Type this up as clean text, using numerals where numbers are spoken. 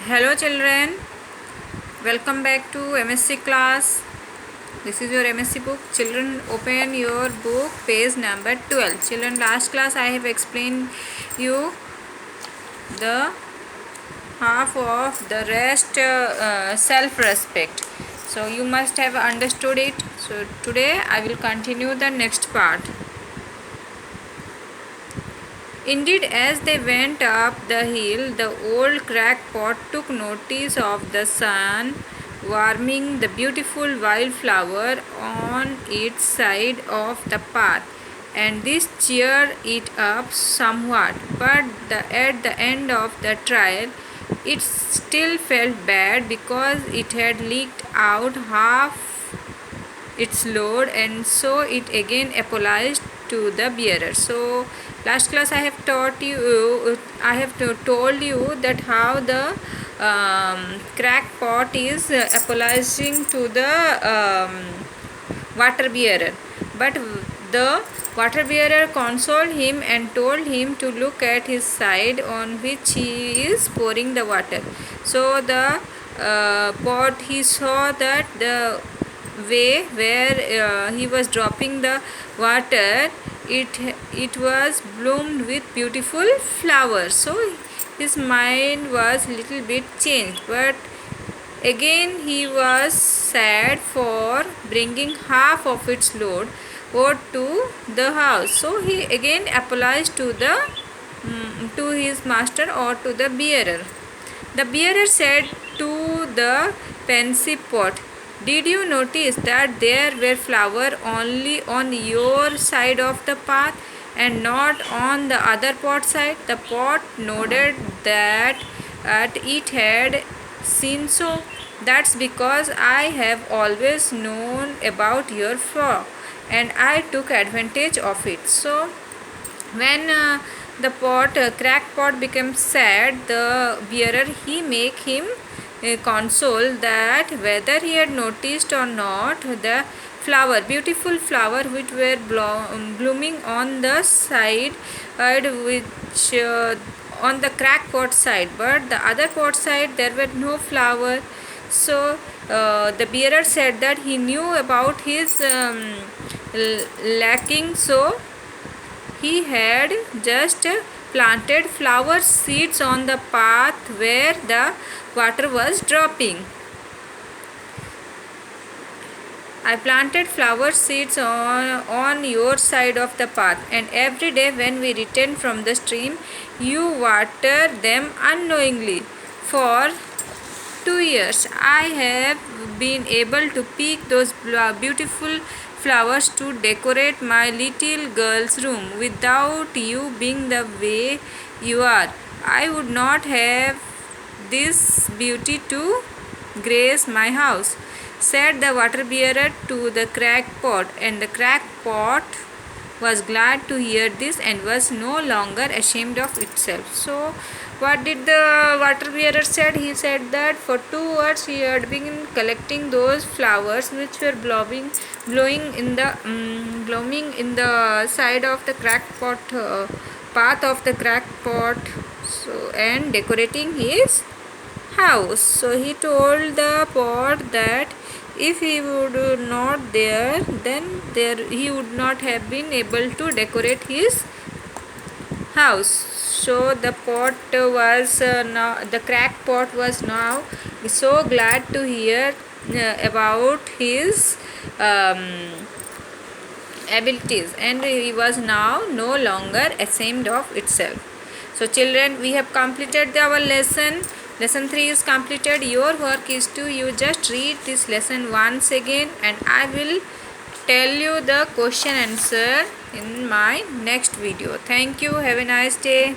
Hello children, welcome back to MSc class. This is your MSc book. Children, open your book, page number 12. Children, last class I have explained you the half of the rest self-respect. So you must have understood it. So today I will continue the next part. Indeed, as they went up the hill, the old crackpot took notice of the sun warming the beautiful wildflower on its side of the path, and this cheered it up somewhat. But at the end of the trial, it still felt bad because it had leaked out half its load, and so it again apologized to the bearer. So last class I have told you that how the crackpot is apologizing to the water bearer, but the water bearer consoled him and told him to look at his side on which he is pouring the water. So the pot, he saw that the way where he was dropping the water, it was bloomed with beautiful flowers. So his mind was little bit changed, but again he was sad for bringing half of its load to the house. So he again apologized to his master or to the bearer. The bearer said to the pensive pot, "Did you notice that there were flowers only on your side of the path and not on the other pot side?" The pot nodded that it had seen so. "That's because I have always known about your flaw, and I took advantage of it." So when the crackpot became sad, the bearer, he make him console that whether he had noticed or not, the beautiful flower which were blooming on the side, which on the crackpot side, but the other pot side there were no flower. So the bearer said that he knew about his lacking, so he had just planted flower seeds on the path where the water was dropping. "I planted flower seeds on your side of the path, and every day when we return from the stream, you water them unknowingly. For 2 years, I have been able to pick those beautiful flowers to decorate my little girl's room. Without you being the way you are, I would not have this beauty to grace my house," said the water bearer to the crackpot, and the crackpot was glad to hear this and was no longer ashamed of itself. So what did the water bearer said? He said that for 2 years he had been collecting those flowers which were blooming in the side of the crackpot path of the crackpot, so and decorating his house. So he told the pot that if he would not there, then he would not have been able to decorate his house. So the crackpot was now so glad to hear about his abilities, and he was now no longer ashamed of itself. So children, we have completed our lesson. Lesson 3 is completed. Your work is to you just read this lesson once again, and I will tell you the question answer in my next video. Thank you. Have a nice day.